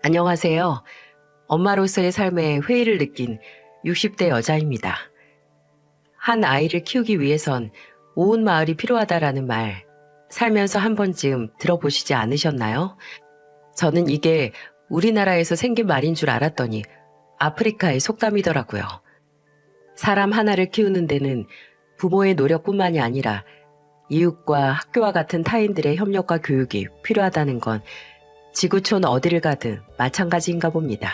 안녕하세요. 엄마로서의 삶에 회의를 느낀 60대 여자입니다. 한 아이를 키우기 위해선 온 마을이 필요하다라는 말, 살면서 한 번쯤 들어보시지 않으셨나요? 저는 이게 우리나라에서 생긴 말인 줄 알았더니 아프리카의 속담이더라고요. 사람 하나를 키우는 데는 부모의 노력뿐만이 아니라 이웃과 학교와 같은 타인들의 협력과 교육이 필요하다는 건 지구촌 어디를 가든 마찬가지인가 봅니다.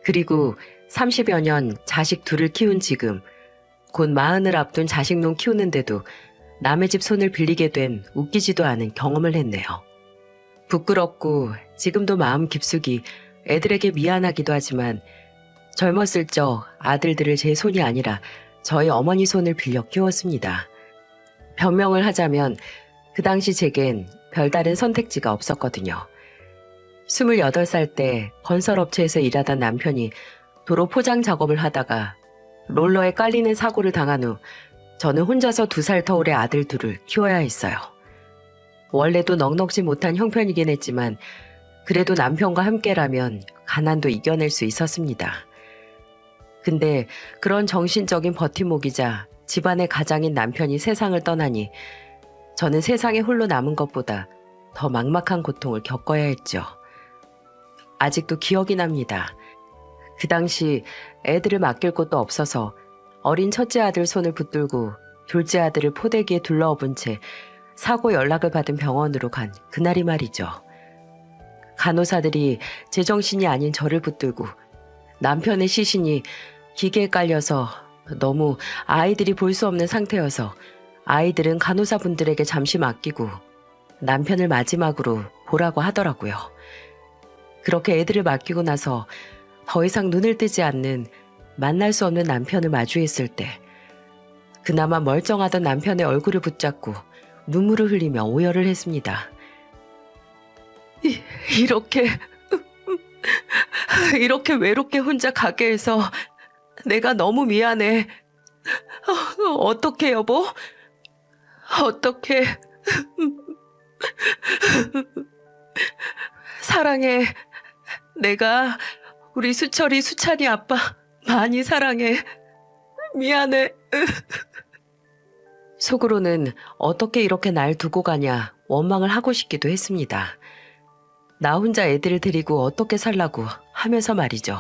그리고 30여 년 자식 둘을 키운 지금, 곧 40을 앞둔 자식놈 키우는데도 남의 집 손을 빌리게 된 웃기지도 않은 경험을 했네요. 부끄럽고 지금도 마음 깊숙이 애들에게 미안하기도 하지만 젊었을 적 아들들을 제 손이 아니라 저희 어머니 손을 빌려 키웠습니다. 변명을 하자면 그 당시 제겐 별다른 선택지가 없었거든요. 28살 때 건설업체에서 일하던 남편이 도로 포장 작업을 하다가 롤러에 깔리는 사고를 당한 후 저는 혼자서 2살 터울의 아들 둘을 키워야 했어요. 원래도 넉넉지 못한 형편이긴 했지만 그래도 남편과 함께라면 가난도 이겨낼 수 있었습니다. 근데 그런 정신적인 버팀목이자 집안의 가장인 남편이 세상을 떠나니 저는 세상에 홀로 남은 것보다 더 막막한 고통을 겪어야 했죠. 아직도 기억이 납니다. 그 당시 애들을 맡길 곳도 없어서 어린 첫째 아들 손을 붙들고 둘째 아들을 포대기에 둘러엎은 채 사고 연락을 받은 병원으로 간 그날이 말이죠. 간호사들이 제정신이 아닌 저를 붙들고 남편의 시신이 기계에 깔려서 너무 아이들이 볼 수 없는 상태여서 아이들은 간호사분들에게 잠시 맡기고 남편을 마지막으로 보라고 하더라고요. 그렇게 애들을 맡기고 나서 더 이상 눈을 뜨지 않는 만날 수 없는 남편을 마주했을 때 그나마 멀쩡하던 남편의 얼굴을 붙잡고 눈물을 흘리며 오열을 했습니다. 이렇게 외롭게 혼자 가게 해서 내가 너무 미안해. 어떡해 여보? 어떡해. 사랑해. 내가 우리 수찬이 아빠 많이 사랑해. 미안해. 속으로는 어떻게 이렇게 날 두고 가냐 원망을 하고 싶기도 했습니다. 나 혼자 애들을 데리고 어떻게 살라고 하면서 말이죠.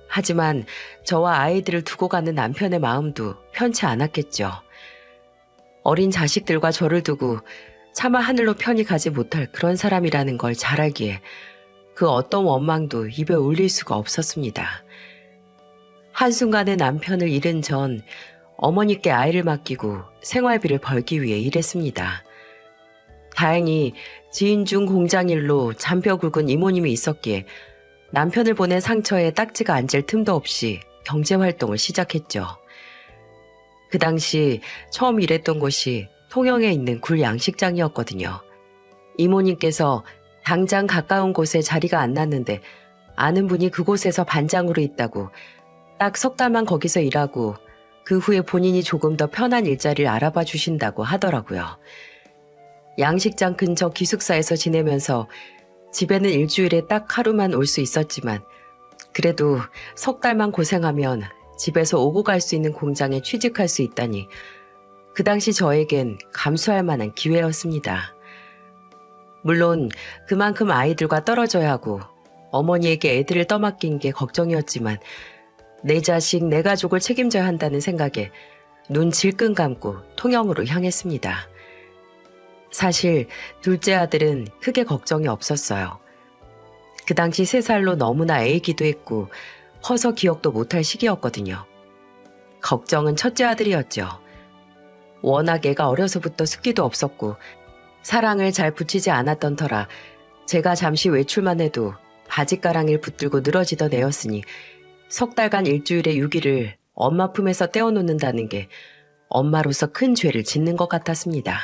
하지만 저와 아이들을 두고 가는 남편의 마음도 편치 않았겠죠. 어린 자식들과 저를 두고 차마 하늘로 편히 가지 못할 그런 사람이라는 걸 잘 알기에 그 어떤 원망도 입에 올릴 수가 없었습니다. 한순간에 남편을 잃은 전 어머니께 아이를 맡기고 생활비를 벌기 위해 일했습니다. 다행히 지인 중 공장일로 잔뼈 굵은 이모님이 있었기에 남편을 보낸 상처에 딱지가 앉을 틈도 없이 경제활동을 시작했죠. 그 당시 처음 일했던 곳이 통영에 있는 굴 양식장이었거든요. 이모님께서 당장 가까운 곳에 자리가 안 났는데 아는 분이 그곳에서 반장으로 있다고 딱 3달만 거기서 일하고 그 후에 본인이 조금 더 편한 일자리를 알아봐 주신다고 하더라고요. 양식장 근처 기숙사에서 지내면서 집에는 일주일에 딱 하루만 올 수 있었지만 그래도 3달만 고생하면 집에서 오고 갈 수 있는 공장에 취직할 수 있다니 그 당시 저에겐 감수할 만한 기회였습니다. 물론 그만큼 아이들과 떨어져야 하고 어머니에게 애들을 떠맡긴 게 걱정이었지만 내 자식, 내 가족을 책임져야 한다는 생각에 눈 질끈 감고 통영으로 향했습니다. 사실 둘째 아들은 크게 걱정이 없었어요. 그 당시 3살로 너무나 애기도 했고 커서 기억도 못할 시기였거든요. 걱정은 첫째 아들이었죠. 워낙 애가 어려서부터 습기도 없었고 사랑을 잘 붙이지 않았던 터라 제가 잠시 외출만 해도 바짓가랑이를 붙들고 늘어지던 애였으니 3달간 일주일에 6일을 엄마 품에서 떼어놓는다는 게 엄마로서 큰 죄를 짓는 것 같았습니다.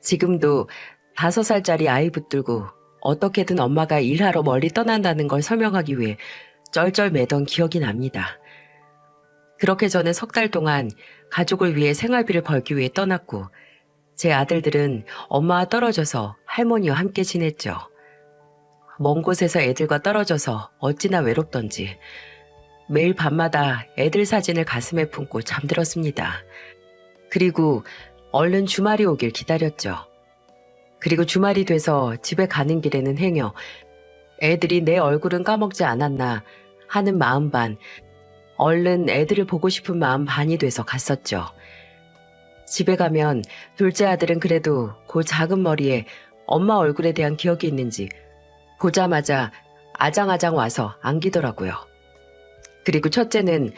지금도 5살짜리 아이 붙들고 어떻게든 엄마가 일하러 멀리 떠난다는 걸 설명하기 위해 쩔쩔매던 기억이 납니다. 그렇게 저는 3달 동안 가족을 위해 생활비를 벌기 위해 떠났고 제 아들들은 엄마와 떨어져서 할머니와 함께 지냈죠. 먼 곳에서 애들과 떨어져서 어찌나 외롭던지 매일 밤마다 애들 사진을 가슴에 품고 잠들었습니다. 그리고 얼른 주말이 오길 기다렸죠. 그리고 주말이 돼서 집에 가는 길에는 행여 애들이 내 얼굴은 까먹지 않았나 하는 마음 반, 얼른 애들을 보고 싶은 마음 반이 돼서 갔었죠. 집에 가면 둘째 아들은 그래도 그 작은 머리에 엄마 얼굴에 대한 기억이 있는지 보자마자 아장아장 와서 안기더라고요. 그리고 첫째는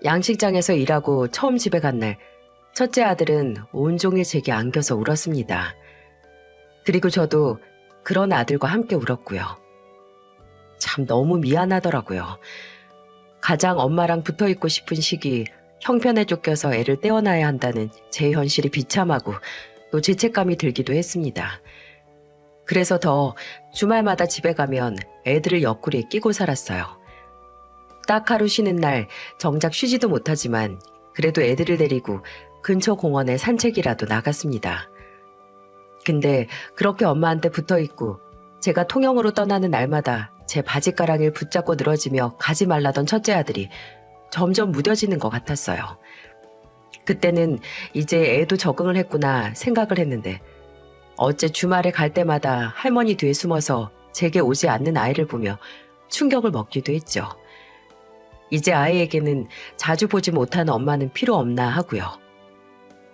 양식장에서 일하고 처음 집에 간 날 첫째 아들은 온종일 제게 안겨서 울었습니다. 그리고 저도 그런 아들과 함께 울었고요. 참 너무 미안하더라고요. 가장 엄마랑 붙어있고 싶은 시기 형편에 쫓겨서 애를 떼어놔야 한다는 제 현실이 비참하고 또 죄책감이 들기도 했습니다. 그래서 더 주말마다 집에 가면 애들을 옆구리에 끼고 살았어요. 딱 하루 쉬는 날 정작 쉬지도 못하지만 그래도 애들을 데리고 근처 공원에 산책이라도 나갔습니다. 근데 그렇게 엄마한테 붙어있고 제가 통영으로 떠나는 날마다 제 바지가랑이를 붙잡고 늘어지며 가지 말라던 첫째 아들이 점점 무뎌지는 것 같았어요. 그때는 이제 애도 적응을 했구나 생각을 했는데 어째 주말에 갈 때마다 할머니 뒤에 숨어서 제게 오지 않는 아이를 보며 충격을 먹기도 했죠. 이제 아이에게는 자주 보지 못하는 엄마는 필요 없나 하고요.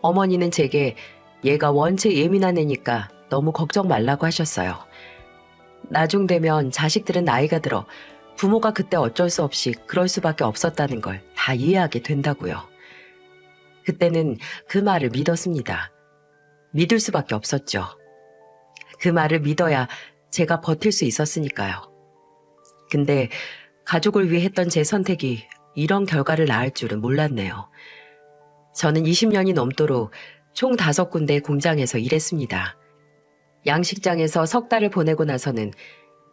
어머니는 제게 얘가 원체 예민한 애니까 너무 걱정 말라고 하셨어요. 나중 되면 자식들은 나이가 들어 부모가 그때 어쩔 수 없이 그럴 수밖에 없었다는 걸 다 이해하게 된다고요. 그때는 그 말을 믿었습니다. 믿을 수밖에 없었죠. 그 말을 믿어야 제가 버틸 수 있었으니까요. 근데 가족을 위해 했던 제 선택이 이런 결과를 낳을 줄은 몰랐네요. 저는 20년이 넘도록 총 5군데의 공장에서 일했습니다. 양식장에서 석 달을 보내고 나서는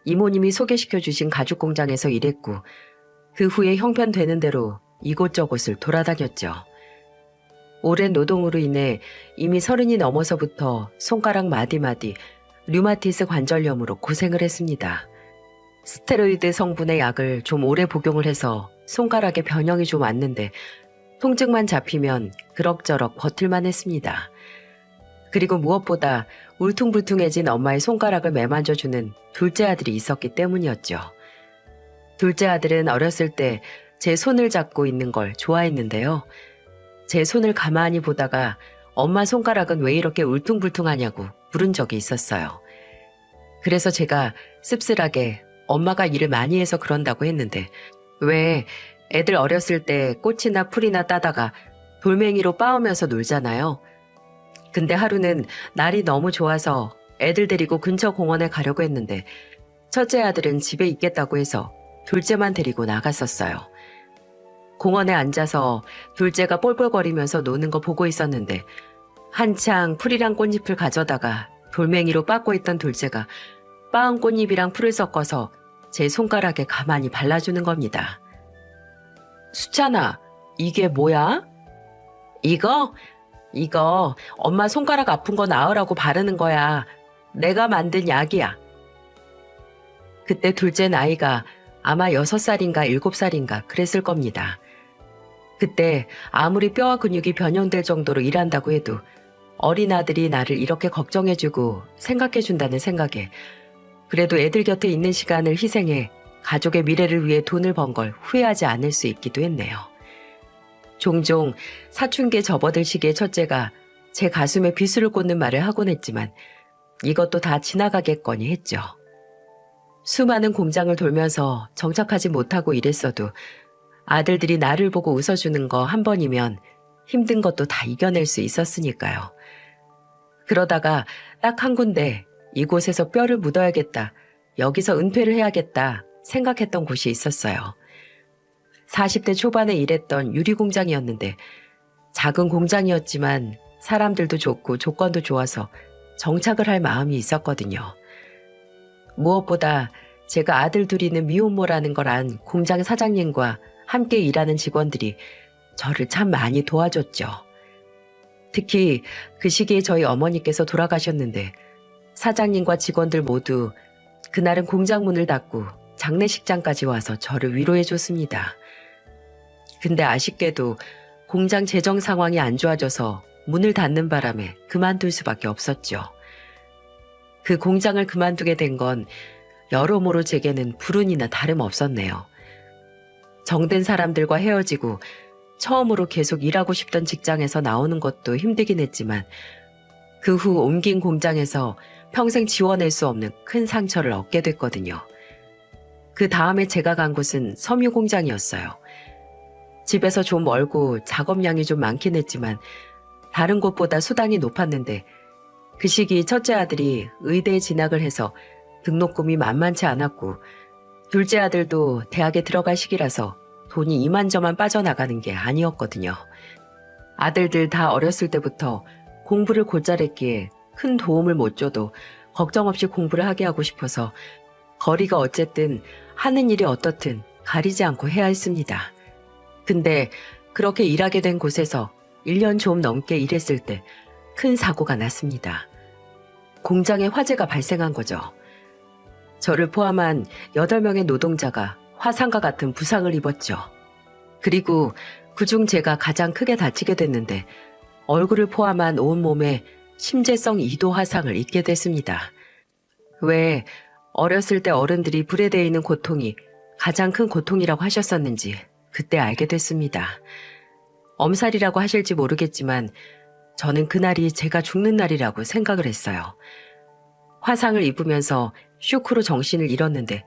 이모님이 소개시켜 주신 가죽 공장에서 일했고 그 후에 형편되는 대로 이곳저곳을 돌아다녔죠. 오랜 노동으로 인해 이미 30이 넘어서부터 손가락 마디마디 류마티스 관절염으로 고생을 했습니다. 스테로이드 성분의 약을 좀 오래 복용을 해서 손가락에 변형이 좀 왔는데 통증만 잡히면 그럭저럭 버틸만 했습니다. 그리고 무엇보다 울퉁불퉁해진 엄마의 손가락을 매만져주는 둘째 아들이 있었기 때문이었죠. 둘째 아들은 어렸을 때 제 손을 잡고 있는 걸 좋아했는데요. 제 손을 가만히 보다가 엄마 손가락은 왜 이렇게 울퉁불퉁하냐고 물은 적이 있었어요. 그래서 제가 씁쓸하게 엄마가 일을 많이 해서 그런다고 했는데 왜 애들 어렸을 때 꽃이나 풀이나 따다가 돌멩이로 빻으면서 놀잖아요. 근데 하루는 날이 너무 좋아서 애들 데리고 근처 공원에 가려고 했는데 첫째 아들은 집에 있겠다고 해서 둘째만 데리고 나갔었어요. 공원에 앉아서 둘째가 볼볼거리면서 노는 거 보고 있었는데 한창 풀이랑 꽃잎을 가져다가 돌멩이로 빻고 있던 둘째가 빻은 꽃잎이랑 풀을 섞어서 제 손가락에 가만히 발라주는 겁니다. 수찬아, 이게 뭐야? 이거 엄마 손가락 아픈 거 나으라고 바르는 거야. 내가 만든 약이야. 그때 둘째 나이가 아마 6살인가 7살인가 그랬을 겁니다. 그때 아무리 뼈와 근육이 변형될 정도로 일한다고 해도 어린 아들이 나를 이렇게 걱정해주고 생각해준다는 생각에 그래도 애들 곁에 있는 시간을 희생해 가족의 미래를 위해 돈을 번 걸 후회하지 않을 수 있기도 했네요. 종종 사춘기에 접어들 시기의 첫째가 제 가슴에 비수를 꽂는 말을 하곤 했지만 이것도 다 지나가겠거니 했죠. 수많은 공장을 돌면서 정착하지 못하고 일했어도 아들들이 나를 보고 웃어주는 거 한 번이면 힘든 것도 다 이겨낼 수 있었으니까요. 그러다가 딱 한 군데 이곳에서 뼈를 묻어야겠다, 여기서 은퇴를 해야겠다 생각했던 곳이 있었어요. 40대 초반에 일했던 유리공장이었는데 작은 공장이었지만 사람들도 좋고 조건도 좋아서 정착을 할 마음이 있었거든요. 무엇보다 제가 아들 둘이는 미혼모라는 걸 안 공장 사장님과 함께 일하는 직원들이 저를 참 많이 도와줬죠. 특히 그 시기에 저희 어머니께서 돌아가셨는데 사장님과 직원들 모두 그날은 공장 문을 닫고 장례식장까지 와서 저를 위로해줬습니다. 근데 아쉽게도 공장 재정 상황이 안 좋아져서 문을 닫는 바람에 그만둘 수밖에 없었죠. 그 공장을 그만두게 된 건 여러모로 제게는 불운이나 다름없었네요. 정든 사람들과 헤어지고 처음으로 계속 일하고 싶던 직장에서 나오는 것도 힘들긴 했지만 그 후 옮긴 공장에서 평생 지워낼 수 없는 큰 상처를 얻게 됐거든요. 그 다음에 제가 간 곳은 섬유 공장이었어요. 집에서 좀 멀고 작업량이 좀 많긴 했지만 다른 곳보다 수당이 높았는데 그 시기 첫째 아들이 의대에 진학을 해서 등록금이 만만치 않았고 둘째 아들도 대학에 들어갈 시기라서 돈이 이만저만 빠져나가는 게 아니었거든요. 아들들 다 어렸을 때부터 공부를 곧잘했기에 큰 도움을 못 줘도 걱정 없이 공부를 하게 하고 싶어서 거리가 어쨌든 하는 일이 어떻든 가리지 않고 해야 했습니다. 근데 그렇게 일하게 된 곳에서 1년 좀 넘게 일했을 때 큰 사고가 났습니다. 공장에 화재가 발생한 거죠. 저를 포함한 8명의 노동자가 화상과 같은 부상을 입었죠. 그리고 그중 제가 가장 크게 다치게 됐는데 얼굴을 포함한 온몸에 심재성 2도 화상을 입게 됐습니다. 왜 어렸을 때 어른들이 불에 대해 있는 고통이 가장 큰 고통이라고 하셨었는지 그때 알게 됐습니다. 엄살이라고 하실지 모르겠지만 저는 그날이 제가 죽는 날이라고 생각을 했어요. 화상을 입으면서 쇼크로 정신을 잃었는데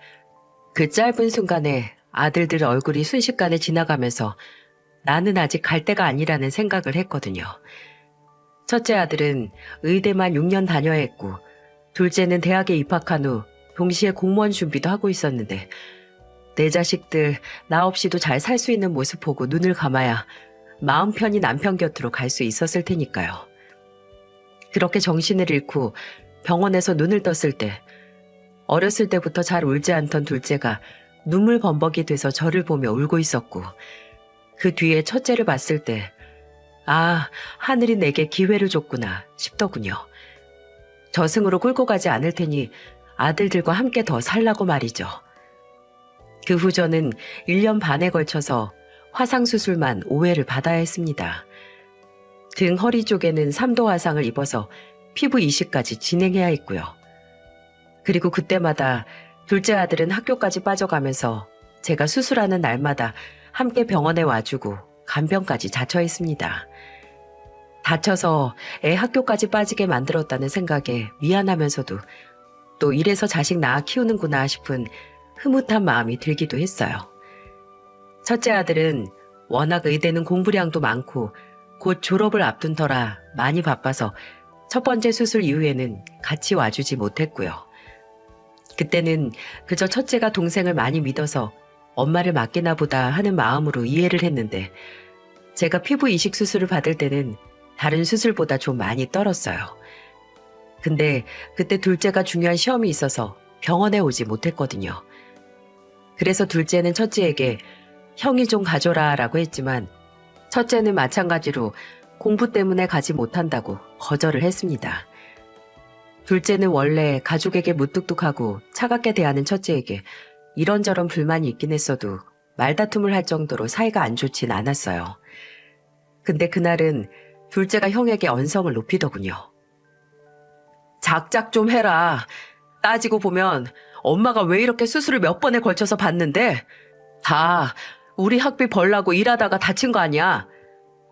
그 짧은 순간에 아들들 얼굴이 순식간에 지나가면서 나는 아직 갈 때가 아니라는 생각을 했거든요. 첫째 아들은 의대만 6년 다녀야 했고 둘째는 대학에 입학한 후 동시에 공무원 준비도 하고 있었는데 내 자식들 나 없이도 잘 살 수 있는 모습 보고 눈을 감아야 마음 편히 남편 곁으로 갈 수 있었을 테니까요. 그렇게 정신을 잃고 병원에서 눈을 떴을 때 어렸을 때부터 잘 울지 않던 둘째가 눈물 범벅이 돼서 저를 보며 울고 있었고 그 뒤에 첫째를 봤을 때 아, 하늘이 내게 기회를 줬구나 싶더군요. 저승으로 끌고 가지 않을 테니 아들들과 함께 더 살라고 말이죠. 그 후 저는 1년 반에 걸쳐서 화상수술만 5회를 받아야 했습니다. 등 허리 쪽에는 3도 화상을 입어서 피부 이식까지 진행해야 했고요. 그리고 그때마다 둘째 아들은 학교까지 빠져가면서 제가 수술하는 날마다 함께 병원에 와주고 간병까지 자처했습니다. 다쳐서 애 학교까지 빠지게 만들었다는 생각에 미안하면서도 또 이래서 자식 낳아 키우는구나 싶은 흐뭇한 마음이 들기도 했어요. 첫째 아들은 워낙 의대는 공부량도 많고 곧 졸업을 앞둔 터라 많이 바빠서 첫 번째 수술 이후에는 같이 와주지 못했고요. 그때는 그저 첫째가 동생을 많이 믿어서 엄마를 맡기나 보다 하는 마음으로 이해를 했는데 제가 피부 이식 수술을 받을 때는 다른 수술보다 좀 많이 떨었어요. 근데 그때 둘째가 중요한 시험이 있어서 병원에 오지 못했거든요. 그래서 둘째는 첫째에게 형이 좀 가줘라 라고 했지만 첫째는 마찬가지로 공부 때문에 가지 못한다고 거절을 했습니다. 둘째는 원래 가족에게 무뚝뚝하고 차갑게 대하는 첫째에게 이런저런 불만이 있긴 했어도 말다툼을 할 정도로 사이가 안 좋진 않았어요. 근데 그날은 둘째가 형에게 언성을 높이더군요. 작작 좀 해라. 따지고 보면 엄마가 왜 이렇게 수술을 몇 번에 걸쳐서 받는데 다 우리 학비 벌라고 일하다가 다친 거 아니야.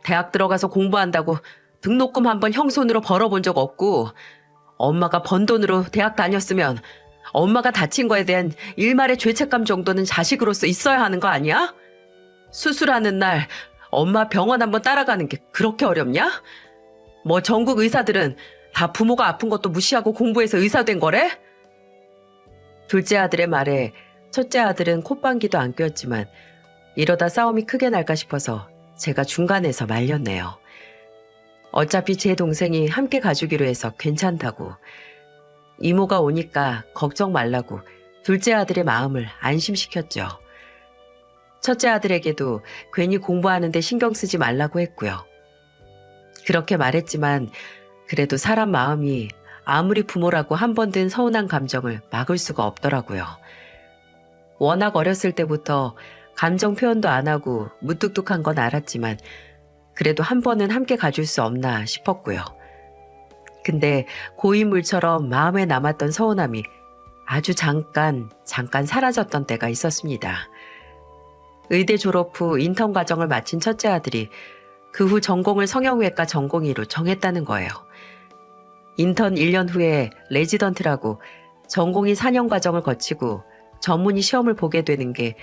대학 들어가서 공부한다고 등록금 한번 형 손으로 벌어본 적 없고 엄마가 번 돈으로 대학 다녔으면 엄마가 다친 거에 대한 일말의 죄책감 정도는 자식으로서 있어야 하는 거 아니야? 수술하는 날 엄마 병원 한번 따라가는 게 그렇게 어렵냐? 뭐 전국 의사들은 다 부모가 아픈 것도 무시하고 공부해서 의사 된 거래? 둘째 아들의 말에 첫째 아들은 콧방귀도 안 뀌었지만 이러다 싸움이 크게 날까 싶어서 제가 중간에서 말렸네요. 어차피 제 동생이 함께 가주기로 해서 괜찮다고. 이모가 오니까 걱정 말라고 둘째 아들의 마음을 안심시켰죠. 첫째 아들에게도 괜히 공부하는데 신경 쓰지 말라고 했고요. 그렇게 말했지만 그래도 사람 마음이 아무리 부모라고 한 번 든 서운한 감정을 막을 수가 없더라고요. 워낙 어렸을 때부터 감정 표현도 안 하고 무뚝뚝한 건 알았지만 그래도 한 번은 함께 가줄 수 없나 싶었고요. 근데 고인물처럼 마음에 남았던 서운함이 아주 잠깐 사라졌던 때가 있었습니다. 의대 졸업 후 인턴 과정을 마친 첫째 아들이 그 후 전공을 성형외과 전공의로 정했다는 거예요. 인턴 1년 후에 레지던트라고 전공의 4년 과정을 거치고 전문의 시험을 보게 되는 게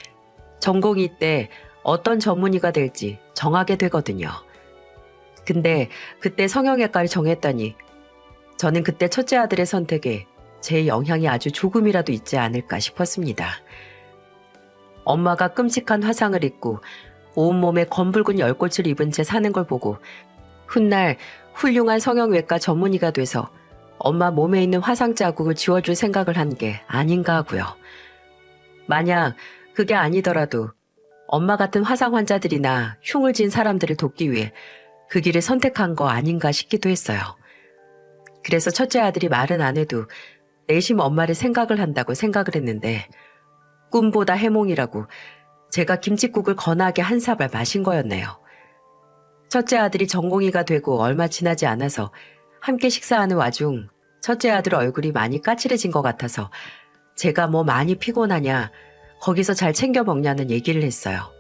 전공의 때 어떤 전문의가 될지 정하게 되거든요. 근데 그때 성형외과를 정했다니 저는 그때 첫째 아들의 선택에 제 영향이 아주 조금이라도 있지 않을까 싶었습니다. 엄마가 끔찍한 화상을 입고 온몸에 검붉은 열꽃을 입은 채 사는 걸 보고 훗날 훌륭한 성형외과 전문의가 돼서 엄마 몸에 있는 화상 자국을 지워줄 생각을 한 게 아닌가 하고요. 만약 그게 아니더라도 엄마 같은 화상 환자들이나 흉을 진 사람들을 돕기 위해 그 길을 선택한 거 아닌가 싶기도 했어요. 그래서 첫째 아들이 말은 안 해도 내심 엄마를 생각을 한다고 생각을 했는데 꿈보다 해몽이라고 제가 김칫국을 거나하게 한 사발 마신 거였네요. 첫째 아들이 전공의가 되고 얼마 지나지 않아서 함께 식사하는 와중 첫째 아들 얼굴이 많이 까칠해진 것 같아서 제가 뭐 많이 피곤하냐, 거기서 잘 챙겨 먹냐는 얘기를 했어요.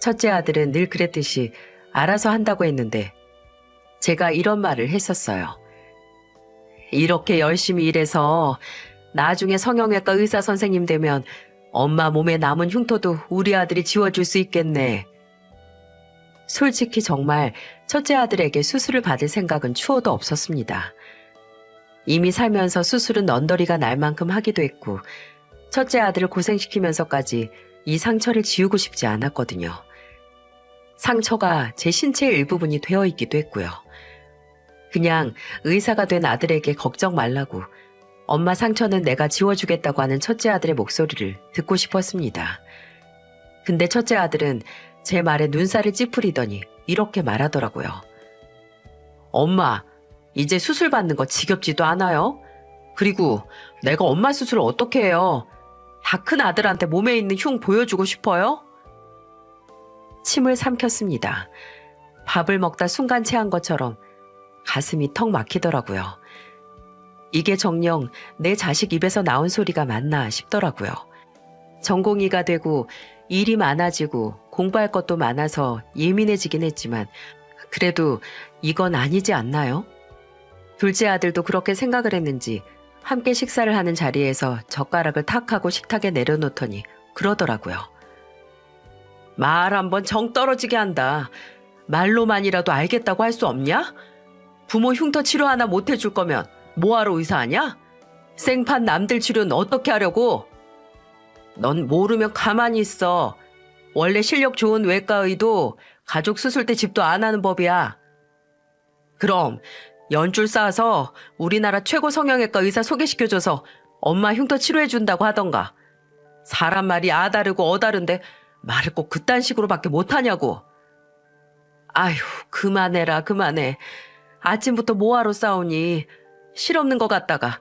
첫째 아들은 늘 그랬듯이 알아서 한다고 했는데 제가 이런 말을 했었어요. 이렇게 열심히 일해서 나중에 성형외과 의사 선생님 되면 엄마 몸에 남은 흉터도 우리 아들이 지워줄 수 있겠네. 솔직히 정말 첫째 아들에게 수술을 받을 생각은 추호도 없었습니다. 이미 살면서 수술은 언더리가 날 만큼 하기도 했고 첫째 아들을 고생시키면서까지 이 상처를 지우고 싶지 않았거든요. 상처가 제 신체의 일부분이 되어 있기도 했고요. 그냥 의사가 된 아들에게 걱정 말라고 엄마 상처는 내가 지워주겠다고 하는 첫째 아들의 목소리를 듣고 싶었습니다. 근데 첫째 아들은 제 말에 눈살을 찌푸리더니 이렇게 말하더라고요. 엄마, 이제 수술 받는 거 지겹지도 않아요? 그리고 내가 엄마 수술을 어떻게 해요? 다 큰 아들한테 몸에 있는 흉 보여주고 싶어요? 침을 삼켰습니다. 밥을 먹다 순간 체한 것처럼 가슴이 턱 막히더라고요. 이게 정녕 내 자식 입에서 나온 소리가 맞나 싶더라고요. 전공의가 되고 일이 많아지고 공부할 것도 많아서 예민해지긴 했지만 그래도 이건 아니지 않나요? 둘째 아들도 그렇게 생각을 했는지 함께 식사를 하는 자리에서 젓가락을 탁 하고 식탁에 내려놓더니 그러더라고요. 말 한번 정 떨어지게 한다. 말로만이라도 알겠다고 할 수 없냐? 부모 흉터 치료 하나 못 해줄 거면 뭐하러 의사하냐? 생판 남들 치료는 어떻게 하려고? 넌 모르면 가만히 있어. 원래 실력 좋은 외과의도 가족 수술 때 집도 안 하는 법이야. 그럼 연줄 쌓아서 우리나라 최고 성형외과 의사 소개시켜줘서 엄마 흉터 치료해준다고 하던가. 사람 말이 아다르고 어다른데 말을 꼭 그딴 식으로밖에 못하냐고. 아휴, 그만해라, 그만해. 아침부터 뭐하러 싸우니? 실없는 것 같다가.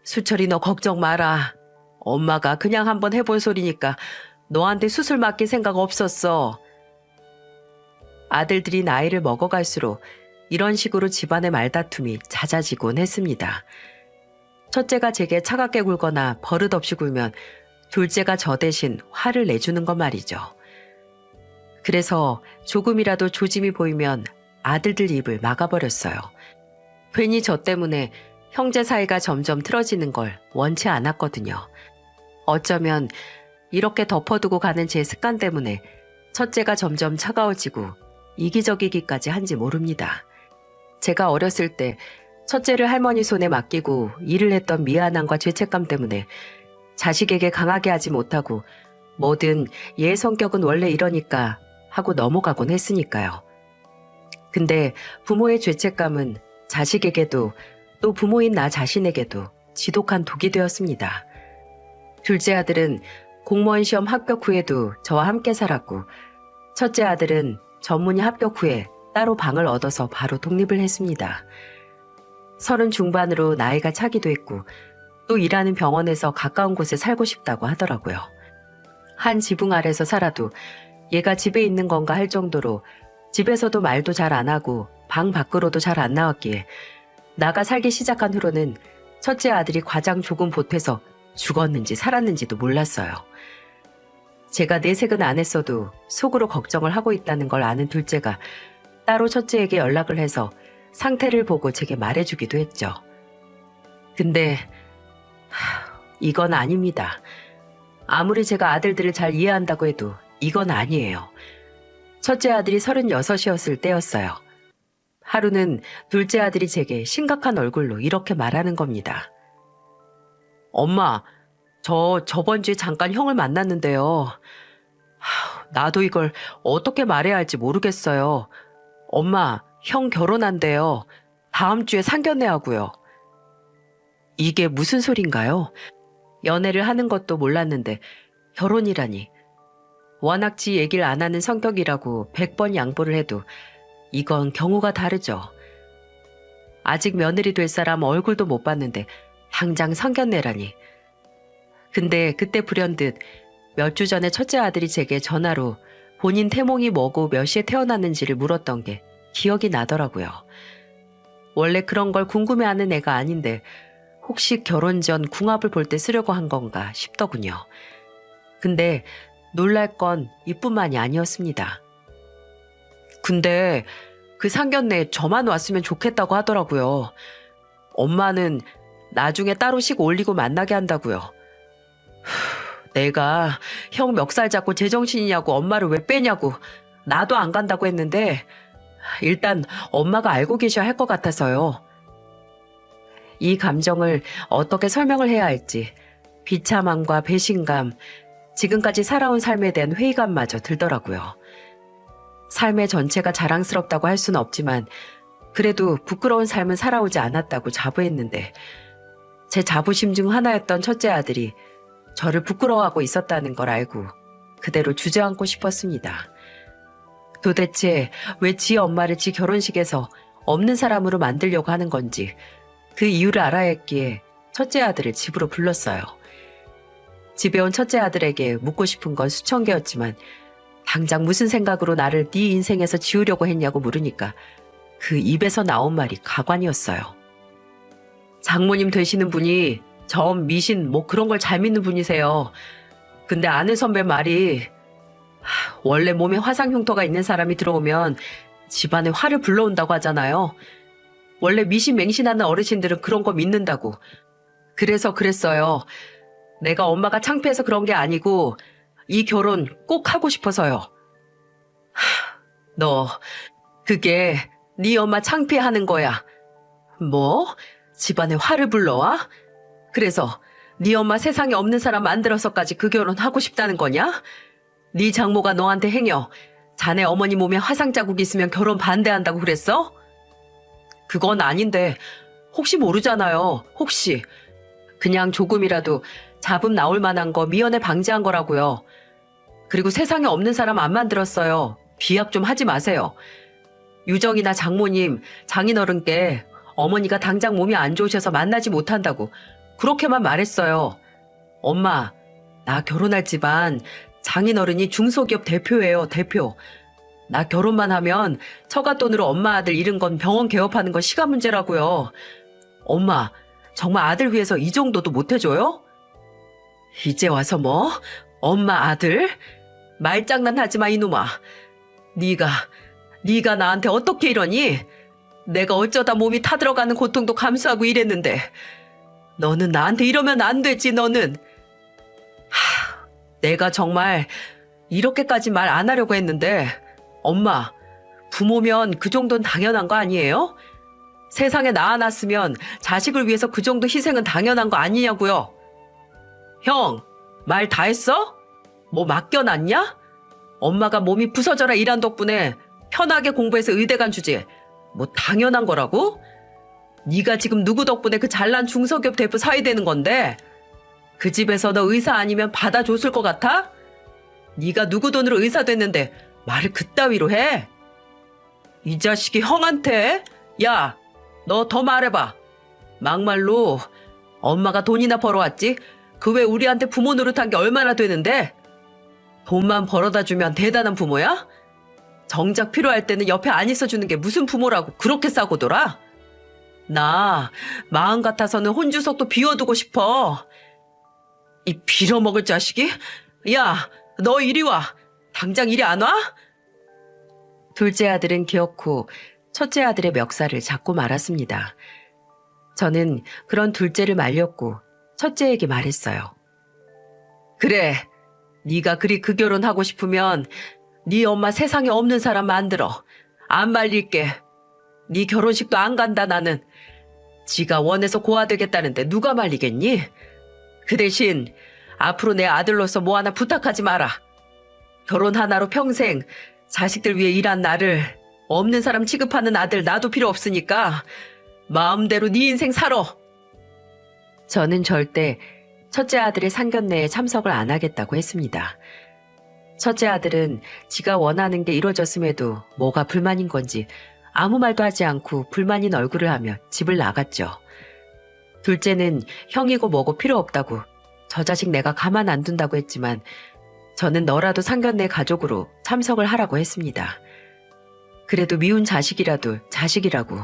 수철이 너 걱정 마라. 엄마가 그냥 한번 해본 소리니까 너한테 수술 맡길 생각 없었어. 아들들이 나이를 먹어갈수록 이런 식으로 집안의 말다툼이 잦아지곤 했습니다. 첫째가 제게 차갑게 굴거나 버릇없이 굴면 둘째가 저 대신 화를 내주는 것 말이죠. 그래서 조금이라도 조짐이 보이면 아들들 입을 막아버렸어요. 괜히 저 때문에 형제 사이가 점점 틀어지는 걸 원치 않았거든요. 어쩌면 이렇게 덮어두고 가는 제 습관 때문에 첫째가 점점 차가워지고 이기적이기까지 한지 모릅니다. 제가 어렸을 때 첫째를 할머니 손에 맡기고 일을 했던 미안함과 죄책감 때문에 자식에게 강하게 하지 못하고 뭐든 얘 성격은 원래 이러니까 하고 넘어가곤 했으니까요. 근데 부모의 죄책감은 자식에게도 또 부모인 나 자신에게도 지독한 독이 되었습니다. 둘째 아들은 공무원 시험 합격 후에도 저와 함께 살았고 첫째 아들은 전문의 합격 후에 따로 방을 얻어서 바로 독립을 했습니다. 서른 중반으로 나이가 차기도 했고 또 일하는 병원에서 가까운 곳에 살고 싶다고 하더라고요. 한 지붕 아래서 살아도 얘가 집에 있는 건가 할 정도로 집에서도 말도 잘 안 하고 방 밖으로도 잘 안 나왔기에 나가 살기 시작한 후로는 첫째 아들이 과장 조금 보태서 죽었는지 살았는지도 몰랐어요. 제가 내색은 안 했어도 속으로 걱정을 하고 있다는 걸 아는 둘째가 따로 첫째에게 연락을 해서 상태를 보고 제게 말해주기도 했죠. 근데 이건 아닙니다. 아무리 제가 아들들을 잘 이해한다고 해도 이건 아니에요. 첫째 아들이 36이었을 때였어요. 하루는 둘째 아들이 제게 심각한 얼굴로 이렇게 말하는 겁니다. 엄마, 저번 주에 잠깐 형을 만났는데요. 나도 이걸 어떻게 말해야 할지 모르겠어요. 엄마, 형 결혼한대요. 다음 주에 상견례 하고요. 이게 무슨 소린가요? 연애를 하는 것도 몰랐는데 결혼이라니. 워낙 지 얘기를 안 하는 성격이라고 100번 양보를 해도 이건 경우가 다르죠. 아직 며느리 될 사람 얼굴도 못 봤는데 당장 상견례라니. 근데 그때 불현듯 몇 주 전에 첫째 아들이 제게 전화로 본인 태몽이 뭐고 몇 시에 태어났는지를 물었던 게 기억이 나더라고요. 원래 그런 걸 궁금해하는 애가 아닌데 혹시 결혼 전 궁합을 볼 때 쓰려고 한 건가 싶더군요. 근데 놀랄 건 이뿐만이 아니었습니다. 근데 그 상견례 저만 왔으면 좋겠다고 하더라고요. 엄마는 나중에 따로 식 올리고 만나게 한다고요. 내가 형 멱살 잡고 제정신이냐고 엄마를 왜 빼냐고 나도 안 간다고 했는데 일단 엄마가 알고 계셔야 할 것 같아서요. 이 감정을 어떻게 설명을 해야 할지 비참함과 배신감, 지금까지 살아온 삶에 대한 회의감마저 들더라고요. 삶의 전체가 자랑스럽다고 할 수는 없지만 그래도 부끄러운 삶은 살아오지 않았다고 자부했는데 제 자부심 중 하나였던 첫째 아들이 저를 부끄러워하고 있었다는 걸 알고 그대로 주저앉고 싶었습니다. 도대체 왜 지 엄마를 지 결혼식에서 없는 사람으로 만들려고 하는 건지 그 이유를 알아야 했기에 첫째 아들을 집으로 불렀어요. 집에 온 첫째 아들에게 묻고 싶은 건 수천 개였지만 당장 무슨 생각으로 나를 네 인생에서 지우려고 했냐고 물으니까 그 입에서 나온 말이 가관이었어요. 장모님 되시는 분이 점, 미신 뭐 그런 걸 잘 믿는 분이세요. 근데 아는 선배 말이 원래 몸에 화상 흉터가 있는 사람이 들어오면 집안에 화를 불러온다고 하잖아요. 원래 미신 맹신하는 어르신들은 그런 거 믿는다고. 그래서 그랬어요. 내가 엄마가 창피해서 그런 게 아니고 이 결혼 꼭 하고 싶어서요. 너 그게 네 엄마 창피하는 거야. 뭐? 집안에 화를 불러와? 그래서 네 엄마 세상에 없는 사람 만들어서까지 그 결혼 하고 싶다는 거냐? 네 장모가 너한테 행여 자네 어머니 몸에 화상 자국 있으면 결혼 반대한다고 그랬어? 그건 아닌데 혹시 모르잖아요. 혹시. 그냥 조금이라도 잡음 나올 만한 거 미연에 방지한 거라고요. 그리고 세상에 없는 사람 안 만들었어요. 비약 좀 하지 마세요. 유정이나 장모님, 장인어른께 어머니가 당장 몸이 안 좋으셔서 만나지 못한다고 그렇게만 말했어요. 엄마, 나 결혼할 집안 장인어른이 중소기업 대표예요, 대표. 나 결혼만 하면 처가 돈으로 엄마 아들 잃은 건 병원 개업하는 건 시간 문제라고요. 엄마, 정말 아들 위해서 이 정도도 못 해줘요? 이제 와서 뭐? 엄마 아들? 말장난 하지 마, 이놈아. 네가 나한테 어떻게 이러니? 내가 어쩌다 몸이 타들어가는 고통도 감수하고 이랬는데 너는 나한테 이러면 안 되지, 너는. 내가 정말 이렇게까지 말 안 하려고 했는데 엄마, 부모면 그 정도는 당연한 거 아니에요? 세상에 낳아놨으면 자식을 위해서 그 정도 희생은 당연한 거 아니냐고요. 형, 말 다 했어? 뭐 맡겨놨냐? 엄마가 몸이 부서져라 일한 덕분에 편하게 공부해서 의대 간 주제 뭐 당연한 거라고? 네가 지금 누구 덕분에 그 잘난 중소기업 대표 사위 되는 건데 그 집에서 너 의사 아니면 받아줬을 것 같아? 네가 누구 돈으로 의사 됐는데 말을 그따위로 해? 이 자식이 형한테? 야, 너 더 말해봐. 막말로 엄마가 돈이나 벌어왔지? 그 왜 우리한테 부모 노릇한 게 얼마나 되는데? 돈만 벌어다 주면 대단한 부모야? 정작 필요할 때는 옆에 안 있어주는 게 무슨 부모라고 그렇게 싸고 돌아? 나 마음 같아서는 혼주석도 비워두고 싶어. 이 빌어먹을 자식이? 야, 너 이리 와. 당장 이리 안 와? 둘째 아들은 기어코 첫째 아들의 멱살을 잡고 말았습니다. 저는 그런 둘째를 말렸고 첫째에게 말했어요. 그래, 네가 그리 그 결혼하고 싶으면 네 엄마 세상에 없는 사람 만들어. 안 말릴게. 네 결혼식도 안 간다 나는. 지가 원해서 고아되겠다는데 누가 말리겠니? 그 대신 앞으로 내 아들로서 뭐 하나 부탁하지 마라. 결혼 하나로 평생 자식들 위해 일한 나를 없는 사람 취급하는 아들 나도 필요 없으니까 마음대로 네 인생 살아. 저는 절대 첫째 아들의 상견례에 참석을 안 하겠다고 했습니다. 첫째 아들은 지가 원하는 게 이루어졌음에도 뭐가 불만인 건지 아무 말도 하지 않고 불만인 얼굴을 하며 집을 나갔죠. 둘째는 형이고 뭐고 필요 없다고 저 자식 내가 가만 안 둔다고 했지만 저는 너라도 상견례 가족으로 참석을 하라고 했습니다. 그래도 미운 자식이라도 자식이라고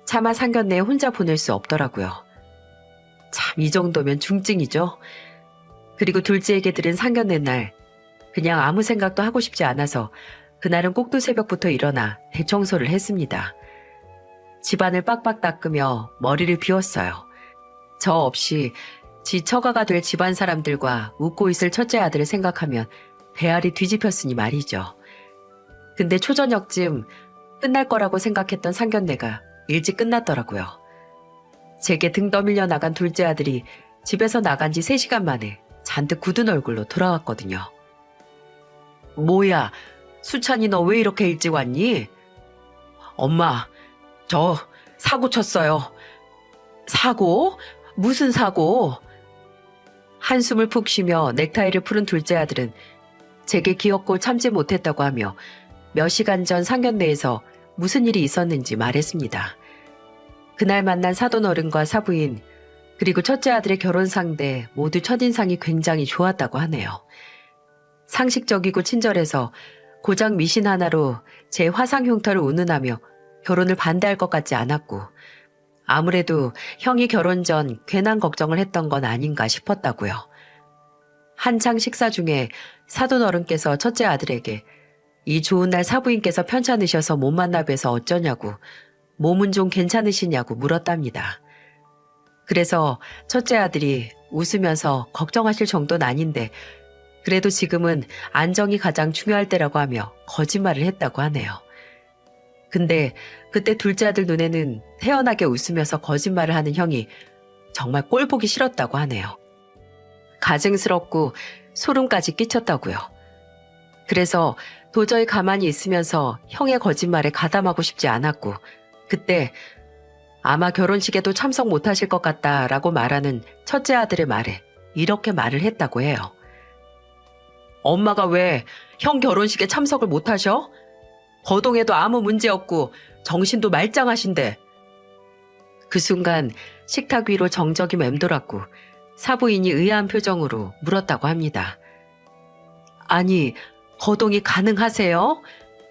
차마 상견례에 혼자 보낼 수 없더라고요. 참 이 정도면 중증이죠. 그리고 둘째에게 들은 상견례 날 그냥 아무 생각도 하고 싶지 않아서 그날은 꼭두 새벽부터 일어나 대청소를 했습니다. 집안을 빡빡 닦으며 머리를 비웠어요. 저 없이 지 처가가 될 집안 사람들과 웃고 있을 첫째 아들을 생각하면 배알이 뒤집혔으니 말이죠. 근데 초저녁쯤 끝날 거라고 생각했던 상견례가 일찍 끝났더라고요. 제게 등 떠밀려 나간 둘째 아들이 집에서 나간 지 3시간 만에 잔뜩 굳은 얼굴로 돌아왔거든요. 뭐야, 수찬이 너 왜 이렇게 일찍 왔니? 엄마, 저 사고 쳤어요. 사고? 무슨 사고? 한숨을 푹 쉬며 넥타이를 푸른 둘째 아들은 제게 기었고 참지 못했다고 하며 몇 시간 전 상견례에서 무슨 일이 있었는지 말했습니다. 그날 만난 사돈 어른과 사부인 그리고 첫째 아들의 결혼 상대 모두 첫인상이 굉장히 좋았다고 하네요. 상식적이고 친절해서 고작 미신 하나로 제 화상 흉터를 운운하며 결혼을 반대할 것 같지 않았고 아무래도 형이 결혼 전 괜한 걱정을 했던 건 아닌가 싶었다고요. 한창 식사 중에 사돈 어른께서 첫째 아들에게 이 좋은 날 사부인께서 편찮으셔서 못 만나 뵈서 어쩌냐고 몸은 좀 괜찮으시냐고 물었답니다. 그래서 첫째 아들이 웃으면서 걱정하실 정도는 아닌데 그래도 지금은 안정이 가장 중요할 때라고 하며 거짓말을 했다고 하네요. 근데 그때 둘째 아들 눈에는 태연하게 웃으면서 거짓말을 하는 형이 정말 꼴 보기 싫었다고 하네요. 가증스럽고 소름까지 끼쳤다고요. 그래서 도저히 가만히 있으면서 형의 거짓말에 가담하고 싶지 않았고 그때 아마 결혼식에도 참석 못하실 것 같다라고 말하는 첫째 아들의 말에 이렇게 말을 했다고 해요. 엄마가 왜 형 결혼식에 참석을 못하셔? 거동에도 아무 문제 없고 정신도 말짱하신데. 그 순간 식탁 위로 정적이 맴돌았고 사부인이 의아한 표정으로 물었다고 합니다. 아니, 거동이 가능하세요?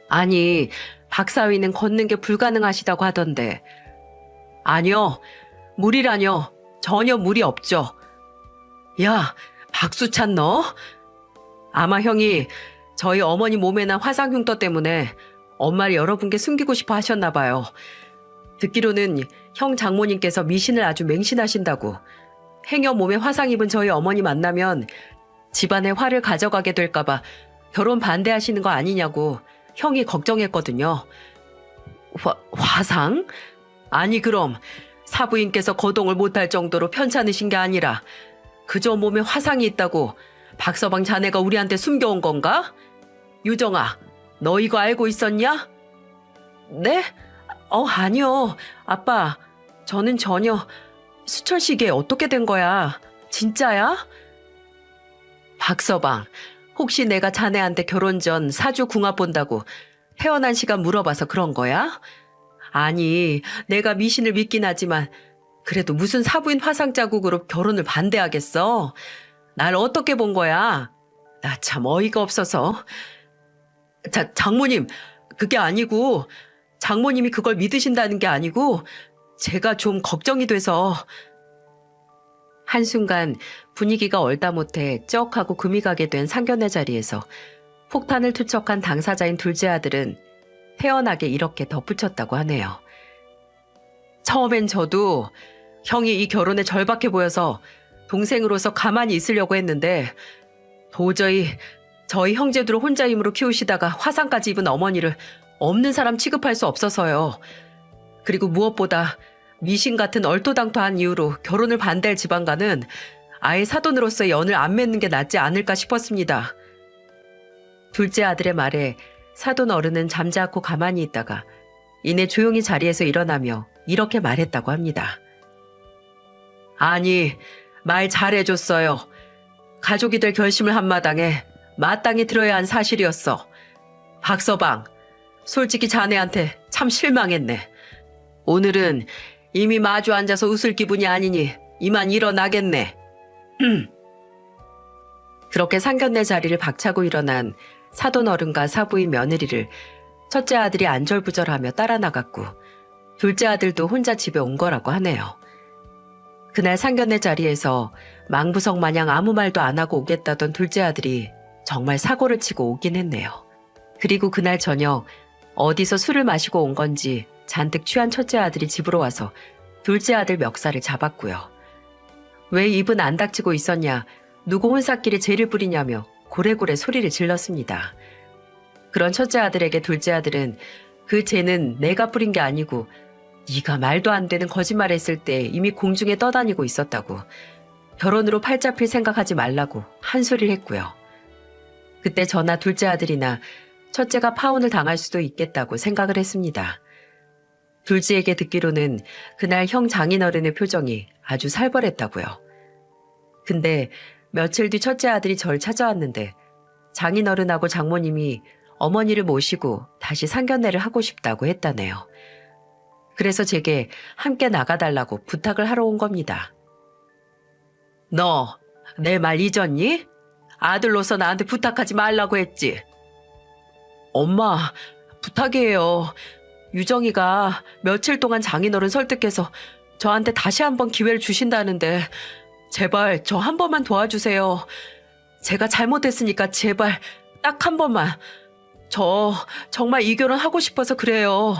아니, 박사위는 걷는 게 불가능하시다고 하던데. 아니요, 무리라뇨. 전혀 무리 없죠. 야, 박수찬 너? 아마 형이 저희 어머니 몸에 난 화상 흉터 때문에 엄마를 여러분께 숨기고 싶어 하셨나 봐요. 듣기로는 형 장모님께서 미신을 아주 맹신하신다고. 행여 몸에 화상 입은 저희 어머니 만나면 집안에 화를 가져가게 될까봐 결혼 반대하시는 거 아니냐고 형이 걱정했거든요. 화상? 아니 그럼 사부인께서 거동을 못할 정도로 편찮으신 게 아니라 그저 몸에 화상이 있다고 박서방 자네가 우리한테 숨겨온 건가? 유정아, 너 이거 알고 있었냐? 네? 아니요. 아빠, 저는 전혀. 수철씨게 어떻게 된 거야? 진짜야? 박서방, 혹시 내가 자네한테 결혼 전 사주 궁합 본다고 태어난 시간 물어봐서 그런 거야? 아니, 내가 미신을 믿긴 하지만 그래도 무슨 사부인 화상 자국으로 결혼을 반대하겠어? 날 어떻게 본 거야? 나 참 어이가 없어서. 장모님, 그게 아니고, 장모님이 그걸 믿으신다는 게 아니고, 제가 좀 걱정이 돼서. 한순간 분위기가 얼다 못해 쩍하고 금이 가게 된 상견례 자리에서 폭탄을 투척한 당사자인 둘째 아들은 태연하게 이렇게 덧붙였다고 하네요. 처음엔 저도 형이 이 결혼에 절박해 보여서 동생으로서 가만히 있으려고 했는데 도저히 저희 형제들을 혼자 힘으로 키우시다가 화상까지 입은 어머니를 없는 사람 취급할 수 없어서요. 그리고 무엇보다 미신 같은 얼토당토한 이유로 결혼을 반대할 집안과는 아예 사돈으로서의 연을 안 맺는 게 낫지 않을까 싶었습니다. 둘째 아들의 말에 사돈 어른은 잠자코 가만히 있다가 이내 조용히 자리에서 일어나며 이렇게 말했다고 합니다. 아니, 말 잘해줬어요. 가족이 될 결심을 한 마당에 마땅히 들어야 한 사실이었어. 박서방, 솔직히 자네한테 참 실망했네. 오늘은 이미 마주 앉아서 웃을 기분이 아니니 이만 일어나겠네. 그렇게 상견례 자리를 박차고 일어난 사돈 어른과 사부인 며느리를 첫째 아들이 안절부절하며 따라 나갔고 둘째 아들도 혼자 집에 온 거라고 하네요. 그날 상견례 자리에서 망부석 마냥 아무 말도 안 하고 오겠다던 둘째 아들이 정말 사고를 치고 오긴 했네요. 그리고 그날 저녁 어디서 술을 마시고 온 건지 잔뜩 취한 첫째 아들이 집으로 와서 둘째 아들 멱살을 잡았고요. 왜 입은 안 닥치고 있었냐, 누구 혼사끼리 죄를 부리냐며 고래고래 소리를 질렀습니다. 그런 첫째 아들에게 둘째 아들은 그 죄는 내가 뿌린 게 아니고 네가 말도 안 되는 거짓말을 했을 때 이미 공중에 떠다니고 있었다고, 결혼으로 팔 잡힐 생각하지 말라고 한 소리를 했고요. 그때 저나 둘째 아들이나 첫째가 파혼을 당할 수도 있겠다고 생각을 했습니다. 둘째에게 듣기로는 그날 형 장인어른의 표정이 아주 살벌했다고요. 근데 며칠 뒤 첫째 아들이 절 찾아왔는데 장인어른하고 장모님이 어머니를 모시고 다시 상견례를 하고 싶다고 했다네요. 그래서 제게 함께 나가달라고 부탁을 하러 온 겁니다. 너 내 말 잊었니? 아들로서 나한테 부탁하지 말라고 했지. 엄마, 부탁이에요. 유정이가 며칠 동안 장인어른 설득해서 저한테 다시 한번 기회를 주신다는데 제발 저 한 번만 도와주세요. 제가 잘못했으니까 제발 딱 한 번만. 저 정말 이 결혼 하고 싶어서 그래요.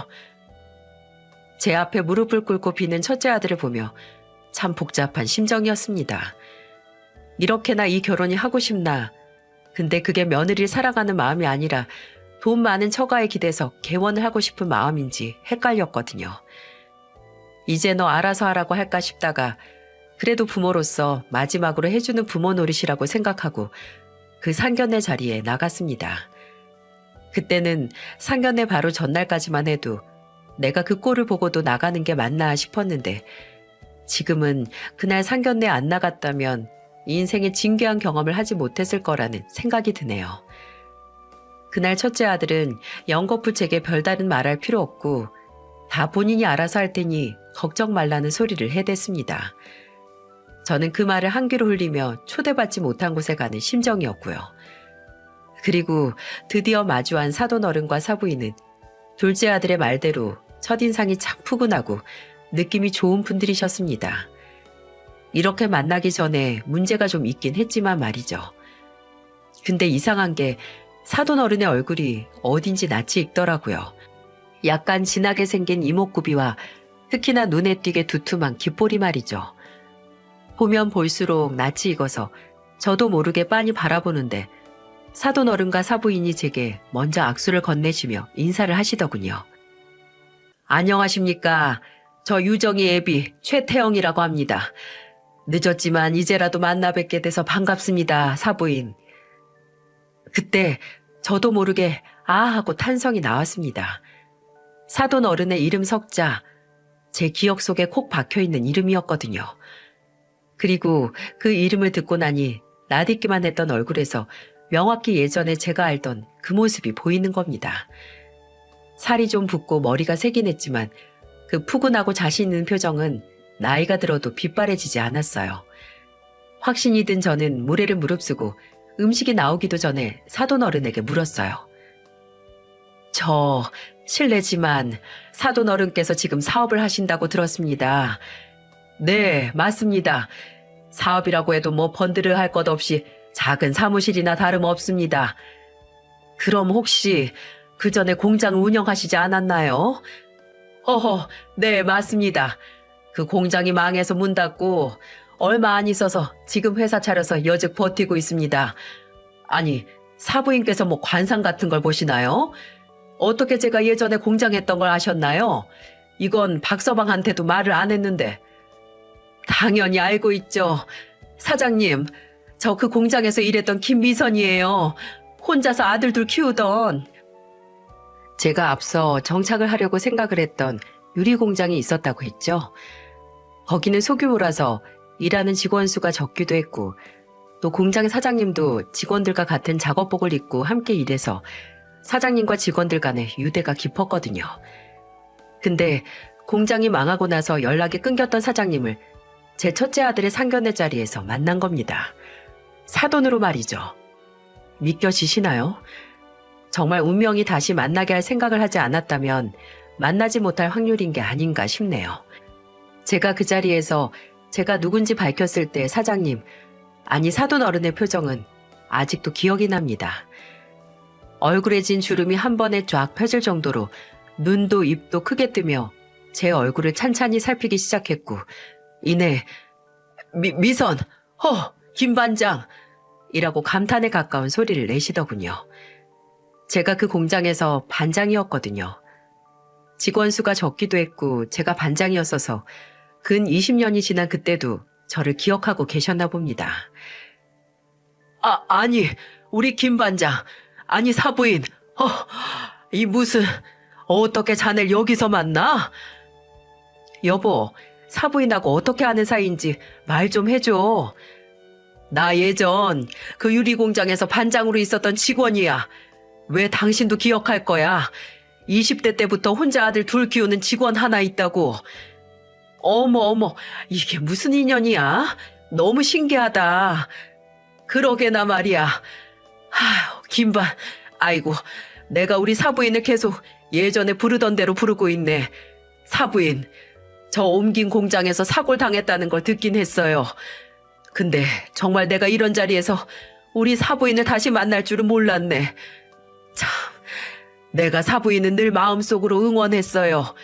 제 앞에 무릎을 꿇고 비는 첫째 아들을 보며 참 복잡한 심정이었습니다. 이렇게나 이 결혼이 하고 싶나. 근데 그게 며느리를 사랑하는 마음이 아니라 돈 많은 처가에 기대서 개원을 하고 싶은 마음인지 헷갈렸거든요. 이제 너 알아서 하라고 할까 싶다가 그래도 부모로서 마지막으로 해주는 부모 노릇이라고 생각하고 그 상견례 자리에 나갔습니다. 그때는 상견례 바로 전날까지만 해도 내가 그 꼴을 보고도 나가는 게 맞나 싶었는데 지금은 그날 상견례 안 나갔다면 인생의 진귀한 경험을 하지 못했을 거라는 생각이 드네요. 그날 첫째 아들은 연거푸 제게 별다른 말할 필요 없고 다 본인이 알아서 할 테니 걱정 말라는 소리를 해댔습니다. 저는 그 말을 한 귀로 흘리며 초대받지 못한 곳에 가는 심정이었고요. 그리고 드디어 마주한 사돈 어른과 사부인은 둘째 아들의 말대로 첫인상이 참 푸근하고 느낌이 좋은 분들이셨습니다. 이렇게 만나기 전에 문제가 좀 있긴 했지만 말이죠. 근데 이상한 게 사돈 어른의 얼굴이 어딘지 낯이 익더라고요. 약간 진하게 생긴 이목구비와 특히나 눈에 띄게 두툼한 귓볼이 말이죠. 보면 볼수록 낯이 익어서 저도 모르게 빤히 바라보는데 사돈 어른과 사부인이 제게 먼저 악수를 건네시며 인사를 하시더군요. 안녕하십니까. 저 유정이 애비 최태영이라고 합니다. 늦었지만 이제라도 만나 뵙게 돼서 반갑습니다, 사부인. 그때 저도 모르게 아 하고 탄성이 나왔습니다. 사돈 어른의 이름 석자, 제 기억 속에 콕 박혀있는 이름이었거든요. 그리고 그 이름을 듣고 나니 낯익기만 했던 얼굴에서 명확히 예전에 제가 알던 그 모습이 보이는 겁니다. 살이 좀 붓고 머리가 새긴 했지만 그 푸근하고 자신 있는 표정은 나이가 들어도 빛바래지지 않았어요. 확신이 든 저는 모래를 무릅쓰고 음식이 나오기도 전에 사돈 어른에게 물었어요. 저 실례지만 사돈 어른께서 지금 사업을 하신다고 들었습니다. 네, 맞습니다. 사업이라고 해도 뭐 번들을 할 것 없이 작은 사무실이나 다름없습니다. 그럼 혹시 그 전에 공장 운영하시지 않았나요? 허허, 네, 맞습니다. 그 공장이 망해서 문 닫고 얼마 안 있어서 지금 회사 차려서 여직 버티고 있습니다. 아니, 사부인께서 뭐 관상 같은 걸 보시나요? 어떻게 제가 예전에 공장 했던 걸 아셨나요? 이건 박서방한테도 말을 안 했는데. 당연히 알고 있죠. 사장님, 저 그 공장에서 일했던 김미선이에요. 혼자서 아들 둘 키우던. 제가 앞서 정착을 하려고 생각을 했던 유리공장이 있었다고 했죠. 거기는 소규모라서 일하는 직원 수가 적기도 했고 또 공장 사장님도 직원들과 같은 작업복을 입고 함께 일해서 사장님과 직원들 간에 유대가 깊었거든요. 근데 공장이 망하고 나서 연락이 끊겼던 사장님을 제 첫째 아들의 상견례 자리에서 만난 겁니다. 사돈으로 말이죠. 믿겨지시나요? 정말 운명이 다시 만나게 할 생각을 하지 않았다면 만나지 못할 확률인 게 아닌가 싶네요. 제가 그 자리에서 제가 누군지 밝혔을 때 사장님, 아니 사돈 어른의 표정은 아직도 기억이 납니다. 얼굴에 진 주름이 한 번에 쫙 펴질 정도로 눈도 입도 크게 뜨며 제 얼굴을 찬찬히 살피기 시작했고 이내 미선, 김반장 이라고 감탄에 가까운 소리를 내시더군요. 제가 그 공장에서 반장이었거든요. 직원 수가 적기도 했고 제가 반장이었어서 근 20년이 지난 그때도 저를 기억하고 계셨나 봅니다. 아니, 우리 김 반장, 아니 사부인, 이 무슨, 어떻게 자네를 여기서 만나? 여보, 사부인하고 어떻게 아는 사이인지 말 좀 해줘. 나 예전 그 유리공장에서 반장으로 있었던 직원이야. 왜 당신도 기억할 거야? 20대 때부터 혼자 아들 둘 키우는 직원 하나 있다고. 어머, 이게 무슨 인연이야? 너무 신기하다. 그러게나 말이야. 김반, 아이고, 내가 우리 사부인을 계속 예전에 부르던 대로 부르고 있네. 사부인, 저 옮긴 공장에서 사고를 당했다는 걸 듣긴 했어요. 근데 정말 내가 이런 자리에서 우리 사부인을 다시 만날 줄은 몰랐네. 참, 내가 사부인은 늘 마음속으로 응원했어요.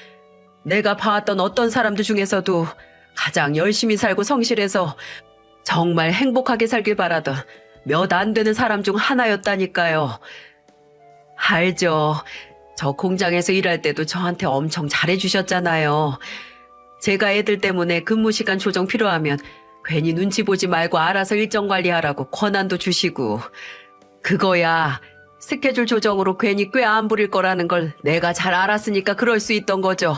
내가 봐왔던 어떤 사람들 중에서도 가장 열심히 살고 성실해서 정말 행복하게 살길 바라던 몇 안 되는 사람 중 하나였다니까요. 알죠. 저 공장에서 일할 때도 저한테 엄청 잘해주셨잖아요. 제가 애들 때문에 근무 시간 조정 필요하면 괜히 눈치 보지 말고 알아서 일정 관리하라고 권한도 주시고. 그거야 스케줄 조정으로 괜히 꽤 안 부릴 거라는 걸 내가 잘 알았으니까 그럴 수 있던 거죠.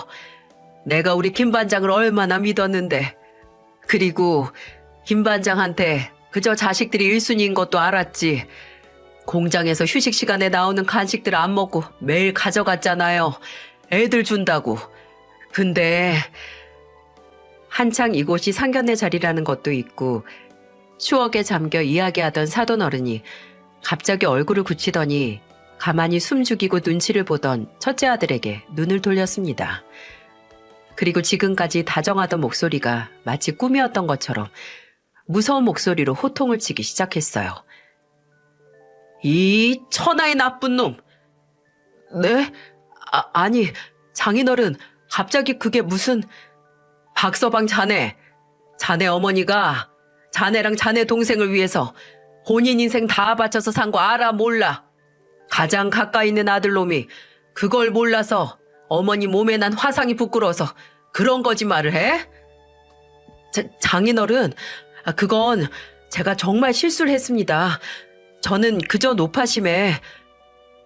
내가 우리 김 반장을 얼마나 믿었는데. 그리고 김 반장한테 그저 자식들이 1순위인 것도 알았지. 공장에서 휴식 시간에 나오는 간식들 안 먹고 매일 가져갔잖아요. 애들 준다고. 근데 한창 이곳이 상견례 자리라는 것도 있고 추억에 잠겨 이야기하던 사돈 어른이 갑자기 얼굴을 굳히더니 가만히 숨 죽이고 눈치를 보던 첫째 아들에게 눈을 돌렸습니다. 그리고 지금까지 다정하던 목소리가 마치 꿈이었던 것처럼 무서운 목소리로 호통을 치기 시작했어요. 이 천하의 나쁜 놈! 네? 아니, 장인어른, 갑자기 그게 무슨... 박서방 자네 어머니가 자네랑 자네 동생을 위해서 본인 인생 다 바쳐서 산 거 알아 몰라. 가장 가까이 있는 아들놈이 그걸 몰라서 어머니 몸에 난 화상이 부끄러워서 그런 거짓말을 해? 장인어른, 그건 제가 정말 실수를 했습니다. 저는 그저 노파심에.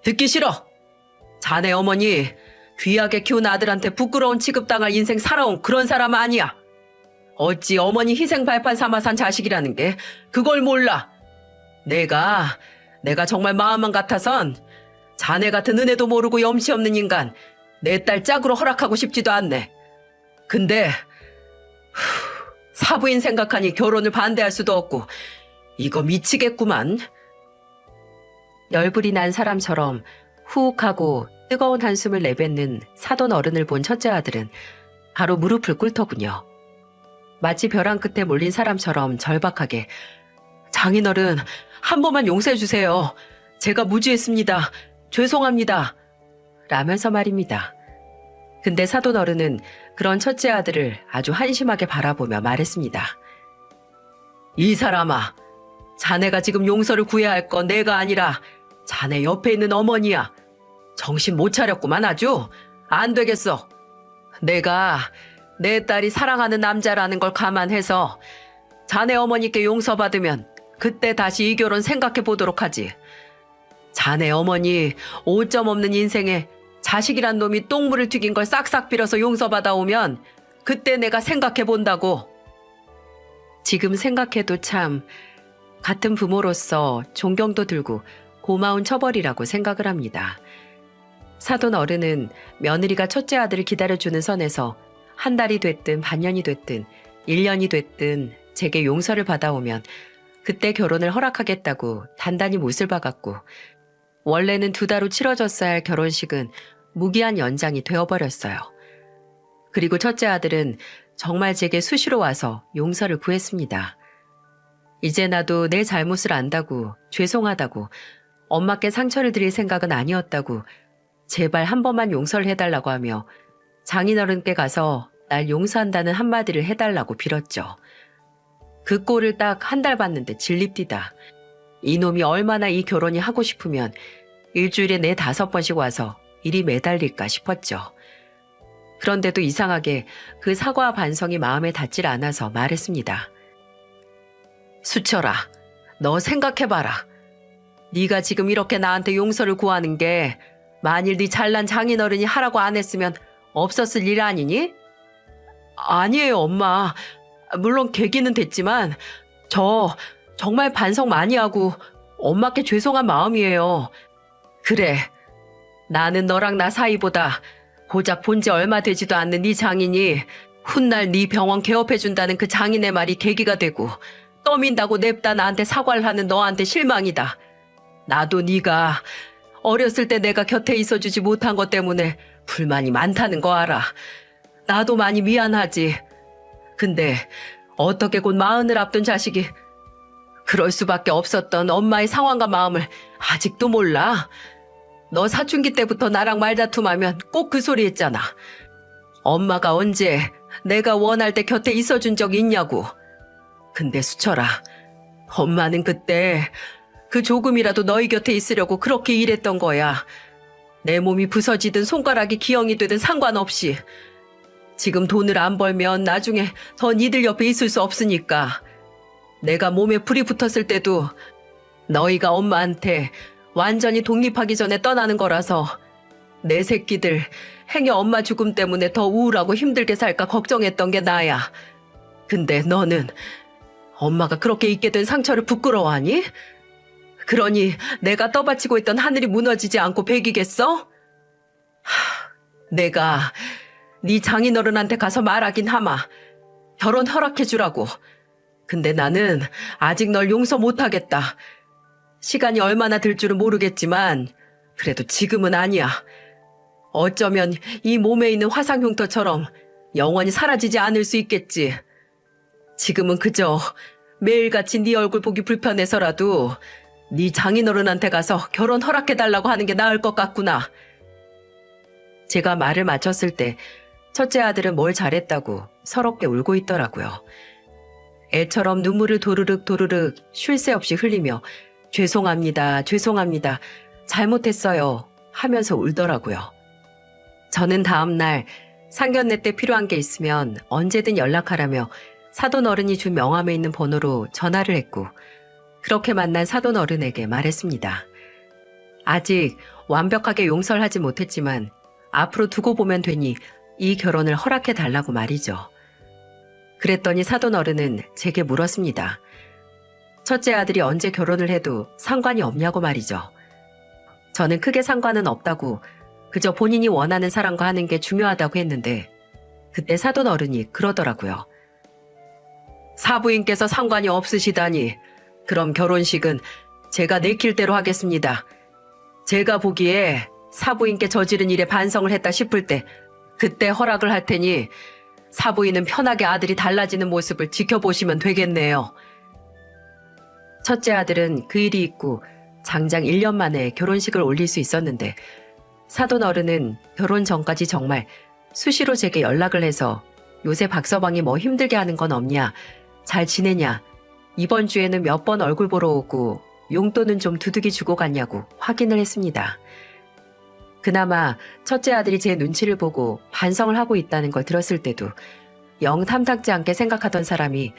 듣기 싫어. 자네 어머니 귀하게 키운 아들한테 부끄러운 취급당할 인생 살아온 그런 사람 아니야. 어찌 어머니 희생 발판 삼아 산 자식이라는 게 그걸 몰라. 내가 정말 마음만 같아선 자네 같은 은혜도 모르고 염치 없는 인간 내 딸 짝으로 허락하고 싶지도 않네. 근데 사부인 생각하니 결혼을 반대할 수도 없고 이거 미치겠구만. 열불이 난 사람처럼 후욱하고 뜨거운 한숨을 내뱉는 사돈 어른을 본 첫째 아들은 바로 무릎을 꿇더군요. 마치 벼랑 끝에 몰린 사람처럼 절박하게 장인어른 한 번만 용서해 주세요. 제가 무지했습니다. 죄송합니다. 라면서 말입니다. 근데 사돈 어른은 그런 첫째 아들을 아주 한심하게 바라보며 말했습니다. 이 사람아, 자네가 지금 용서를 구해야 할 건 내가 아니라 자네 옆에 있는 어머니야. 정신 못 차렸구만 아주. 안 되겠어. 내가 내 딸이 사랑하는 남자라는 걸 감안해서 자네 어머니께 용서받으면 그때 다시 이 결혼 생각해 보도록 하지. 자네 어머니 오점 없는 인생에 자식이란 놈이 똥물을 튀긴 걸 싹싹 빌어서 용서받아오면 그때 내가 생각해 본다고. 지금 생각해도 참 같은 부모로서 존경도 들고 고마운 처벌이라고 생각을 합니다. 사돈 어른은 며느리가 첫째 아들을 기다려주는 선에서 한 달이 됐든 반년이 됐든 1년이 됐든 제게 용서를 받아오면 그때 결혼을 허락하겠다고 단단히 못을 박았고 원래는 2달 후 치러졌어야 할 결혼식은 무기한 연장이 되어버렸어요. 그리고 첫째 아들은 정말 제게 수시로 와서 용서를 구했습니다. 이제 나도 내 잘못을 안다고 죄송하다고 엄마께 상처를 드릴 생각은 아니었다고 제발 한 번만 용서를 해달라고 하며 장인어른께 가서 날 용서한다는 한마디를 해달라고 빌었죠. 그 꼴을 딱 한 달 봤는데 질립디다. 이놈이 얼마나 이 결혼이 하고 싶으면 일주일에 4-5번씩 와서 일이 매달릴까 싶었죠. 그런데도 이상하게 그 사과와 반성이 마음에 닿질 않아서 말했습니다. 수철아, 너 생각해봐라. 네가 지금 이렇게 나한테 용서를 구하는 게 만일 네 잘난 장인어른이 하라고 안 했으면 없었을 일 아니니? 아니에요, 엄마. 물론 계기는 됐지만 저 정말 반성 많이 하고 엄마께 죄송한 마음이에요. 그래, 나는 너랑 나 사이보다 고작 본 지 얼마 되지도 않는 네 장인이 훗날 네 병원 개업해준다는 그 장인의 말이 계기가 되고 떠민다고 냅다 나한테 사과를 하는 너한테 실망이다. 나도 네가 어렸을 때 내가 곁에 있어주지 못한 것 때문에 불만이 많다는 거 알아. 나도 많이 미안하지. 근데 어떻게 곧 40을 앞둔 자식이 그럴 수밖에 없었던 엄마의 상황과 마음을 아직도 몰라? 너 사춘기 때부터 나랑 말다툼하면 꼭 그 소리 했잖아. 엄마가 언제 내가 원할 때 곁에 있어준 적이 있냐고. 근데 수철아, 엄마는 그때 그 조금이라도 너희 곁에 있으려고 그렇게 일했던 거야. 내 몸이 부서지든 손가락이 기형이 되든 상관없이. 지금 돈을 안 벌면 나중에 더 니들 옆에 있을 수 없으니까. 내가 몸에 불이 붙었을 때도 너희가 엄마한테 완전히 독립하기 전에 떠나는 거라서 내 새끼들 행여 엄마 죽음 때문에 더 우울하고 힘들게 살까 걱정했던 게 나야. 근데 너는 엄마가 그렇게 있게 된 상처를 부끄러워하니? 그러니 내가 떠받치고 있던 하늘이 무너지지 않고 배기겠어? 내가 네 장인어른한테 가서 말하긴 하마. 결혼 허락해주라고. 근데 나는 아직 널 용서 못하겠다. 시간이 얼마나 들 줄은 모르겠지만 그래도 지금은 아니야. 어쩌면 이 몸에 있는 화상 흉터처럼 영원히 사라지지 않을 수 있겠지. 지금은 그저 매일같이 네 얼굴 보기 불편해서라도 네 장인어른한테 가서 결혼 허락해달라고 하는 게 나을 것 같구나. 제가 말을 마쳤을 때 첫째 아들은 뭘 잘했다고 서럽게 울고 있더라고요. 애처럼 눈물을 도르륵 도르륵 쉴 새 없이 흘리며 죄송합니다, 죄송합니다, 잘못했어요 하면서 울더라고요. 저는 다음날 상견례 때 필요한 게 있으면 언제든 연락하라며 사돈 어른이 준 명함에 있는 번호로 전화를 했고 그렇게 만난 사돈 어른에게 말했습니다. 아직 완벽하게 용서를 하지 못했지만 앞으로 두고 보면 되니 이 결혼을 허락해달라고 말이죠. 그랬더니 사돈 어른은 제게 물었습니다. 첫째 아들이 언제 결혼을 해도 상관이 없냐고 말이죠. 저는 크게 상관은 없다고 그저 본인이 원하는 사람과 하는 게 중요하다고 했는데 그때 사돈 어른이 그러더라고요. 사부인께서 상관이 없으시다니. 그럼 결혼식은 제가 내킬 대로 하겠습니다. 제가 보기에 사부인께 저지른 일에 반성을 했다 싶을 때 그때 허락을 할 테니 사부인은 편하게 아들이 달라지는 모습을 지켜보시면 되겠네요. 첫째 아들은 그 일이 있고 장장 1년 만에 결혼식을 올릴 수 있었는데 사돈 어른은 결혼 전까지 정말 수시로 제게 연락을 해서 요새 박서방이 뭐 힘들게 하는 건 없냐, 잘 지내냐, 이번 주에는 몇 번 얼굴 보러 오고 용돈은 좀 두둑이 주고 갔냐고 확인을 했습니다. 그나마 첫째 아들이 제 눈치를 보고 반성을 하고 있다는 걸 들었을 때도 영 탐탁지 않게 생각하던 사람이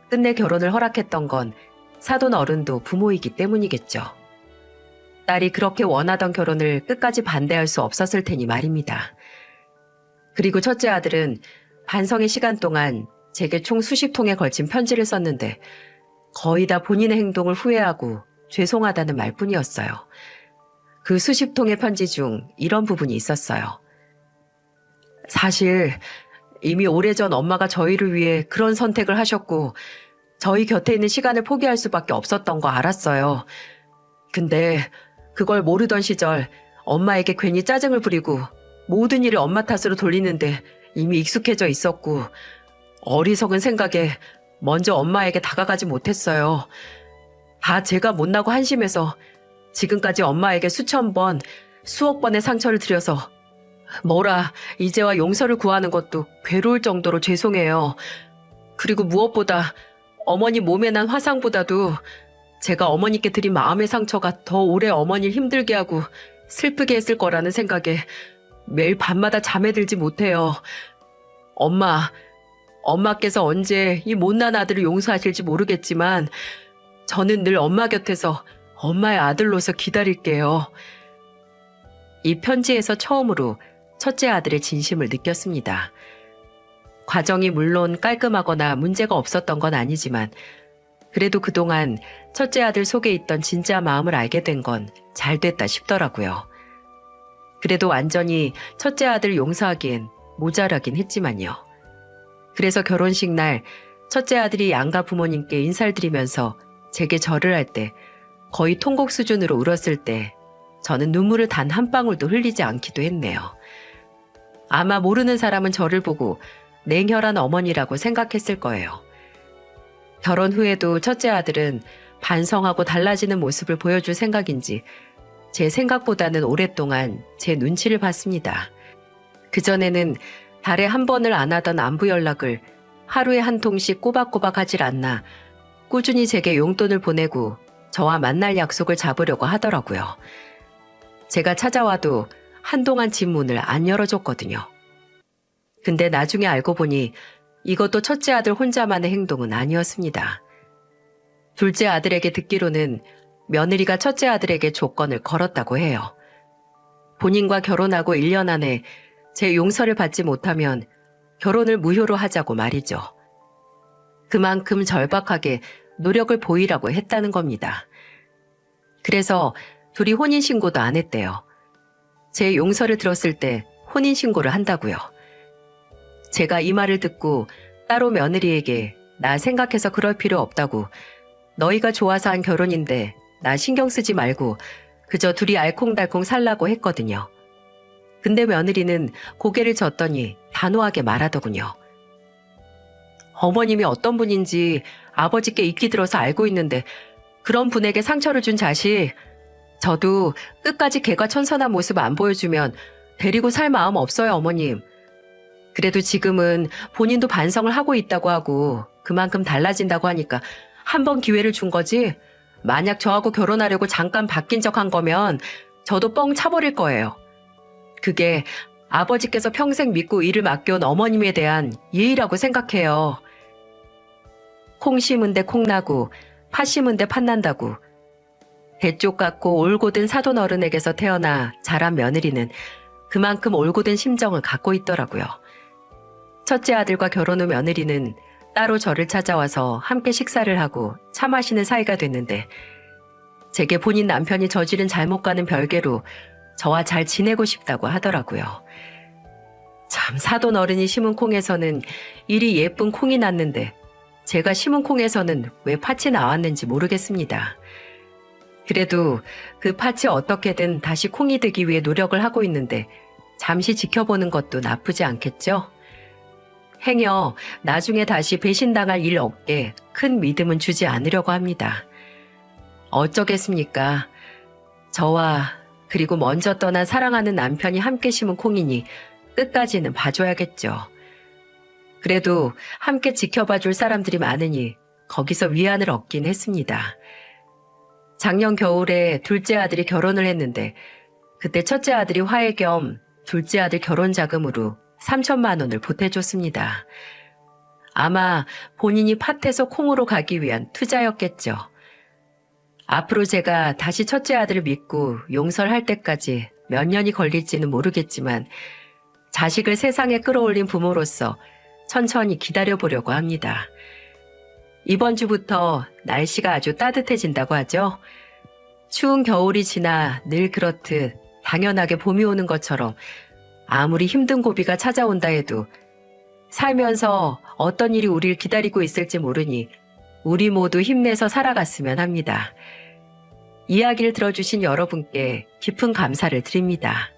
끝내 결혼을 허락했던 건 사돈 어른도 부모이기 때문이겠죠. 딸이 그렇게 원하던 결혼을 끝까지 반대할 수 없었을 테니 말입니다. 그리고 첫째 아들은 반성의 시간 동안 제게 총 수십 통에 걸친 편지를 썼는데 거의 다 본인의 행동을 후회하고 죄송하다는 말뿐이었어요. 그 수십 통의 편지 중 이런 부분이 있었어요. 사실 이미 오래전 엄마가 저희를 위해 그런 선택을 하셨고 저희 곁에 있는 시간을 포기할 수밖에 없었던 거 알았어요. 근데 그걸 모르던 시절 엄마에게 괜히 짜증을 부리고 모든 일을 엄마 탓으로 돌리는데 이미 익숙해져 있었고 어리석은 생각에 먼저 엄마에게 다가가지 못했어요. 다 제가 못나고 한심해서 지금까지 엄마에게 수천 번, 수억 번의 상처를 드려서 이제와 용서를 구하는 것도 괴로울 정도로 죄송해요. 그리고 무엇보다 어머니 몸에 난 화상보다도 제가 어머니께 드린 마음의 상처가 더 오래 어머니를 힘들게 하고 슬프게 했을 거라는 생각에 매일 밤마다 잠에 들지 못해요. 엄마께서 언제 이 못난 아들을 용서하실지 모르겠지만 저는 늘 엄마 곁에서 엄마의 아들로서 기다릴게요. 이 편지에서 처음으로 첫째 아들의 진심을 느꼈습니다. 과정이 물론 깔끔하거나 문제가 없었던 건 아니지만 그래도 그동안 첫째 아들 속에 있던 진짜 마음을 알게 된 건 잘 됐다 싶더라고요. 그래도 완전히 첫째 아들을 용서하기엔 모자라긴 했지만요. 그래서 결혼식 날 첫째 아들이 양가 부모님께 인사를 드리면서 제게 절을 할 때 거의 통곡 수준으로 울었을 때 저는 눈물을 단 한 방울도 흘리지 않기도 했네요. 아마 모르는 사람은 저를 보고 냉혈한 어머니라고 생각했을 거예요. 결혼 후에도 첫째 아들은 반성하고 달라지는 모습을 보여줄 생각인지 제 생각보다는 오랫동안 제 눈치를 봤습니다. 그전에는 달에 한 번을 안 하던 안부 연락을 하루에 한 통씩 꼬박꼬박 하질 않나 꾸준히 제게 용돈을 보내고 저와 만날 약속을 잡으려고 하더라고요. 제가 찾아와도 한동안 집 문을 안 열어줬거든요. 근데 나중에 알고 보니 이것도 첫째 아들 혼자만의 행동은 아니었습니다. 둘째 아들에게 듣기로는 며느리가 첫째 아들에게 조건을 걸었다고 해요. 본인과 결혼하고 1년 안에 제 용서를 받지 못하면 결혼을 무효로 하자고 말이죠. 그만큼 절박하게 노력을 보이라고 했다는 겁니다. 그래서 둘이 혼인신고도 안 했대요. 제 용서를 들었을 때 혼인신고를 한다고요. 제가 이 말을 듣고 따로 며느리에게 나 생각해서 그럴 필요 없다고 너희가 좋아서 한 결혼인데 나 신경 쓰지 말고 그저 둘이 알콩달콩 살라고 했거든요. 근데 며느리는 고개를 젓더니 단호하게 말하더군요. 어머님이 어떤 분인지 아버지께 익히 들어서 알고 있는데 그런 분에게 상처를 준 자식, 저도 끝까지 개과천선한 모습 안 보여주면 데리고 살 마음 없어요, 어머님. 그래도 지금은 본인도 반성을 하고 있다고 하고 그만큼 달라진다고 하니까 한 번 기회를 준 거지 만약 저하고 결혼하려고 잠깐 바뀐 척 한 거면 저도 뻥 차버릴 거예요. 그게 아버지께서 평생 믿고 일을 맡겨온 어머님에 대한 예의라고 생각해요. 콩 심은 데 콩 나고 팥 심은 데 팥 난다고 대쪽 같고 올곧은 사돈 어른에게서 태어나 자란 며느리는 그만큼 올곧은 심정을 갖고 있더라고요. 첫째 아들과 결혼 후 며느리는 따로 저를 찾아와서 함께 식사를 하고 차 마시는 사이가 됐는데 제게 본인 남편이 저지른 잘못과는 별개로 저와 잘 지내고 싶다고 하더라고요. 참 사돈 어른이 심은 콩에서는 이리 예쁜 콩이 났는데 제가 심은 콩에서는 왜 팥이 나왔는지 모르겠습니다. 그래도 그 팥이 어떻게든 다시 콩이 되기 위해 노력을 하고 있는데 잠시 지켜보는 것도 나쁘지 않겠죠? 행여 나중에 다시 배신당할 일 없게 큰 믿음은 주지 않으려고 합니다. 어쩌겠습니까? 저와 그리고 먼저 떠난 사랑하는 남편이 함께 심은 콩이니 끝까지는 봐줘야겠죠. 그래도 함께 지켜봐 줄 사람들이 많으니 거기서 위안을 얻긴 했습니다. 작년 겨울에 둘째 아들이 결혼을 했는데 그때 첫째 아들이 화해 겸 둘째 아들 결혼 자금으로 3천만 원을 보태줬습니다. 아마 본인이 팥에서 콩으로 가기 위한 투자였겠죠. 앞으로 제가 다시 첫째 아들을 믿고 용서를 할 때까지 몇 년이 걸릴지는 모르겠지만 자식을 세상에 끌어올린 부모로서 천천히 기다려보려고 합니다. 이번 주부터 날씨가 아주 따뜻해진다고 하죠. 추운 겨울이 지나 늘 그렇듯 당연하게 봄이 오는 것처럼 아무리 힘든 고비가 찾아온다 해도 살면서 어떤 일이 우리를 기다리고 있을지 모르니 우리 모두 힘내서 살아갔으면 합니다. 이야기를 들어주신 여러분께 깊은 감사를 드립니다.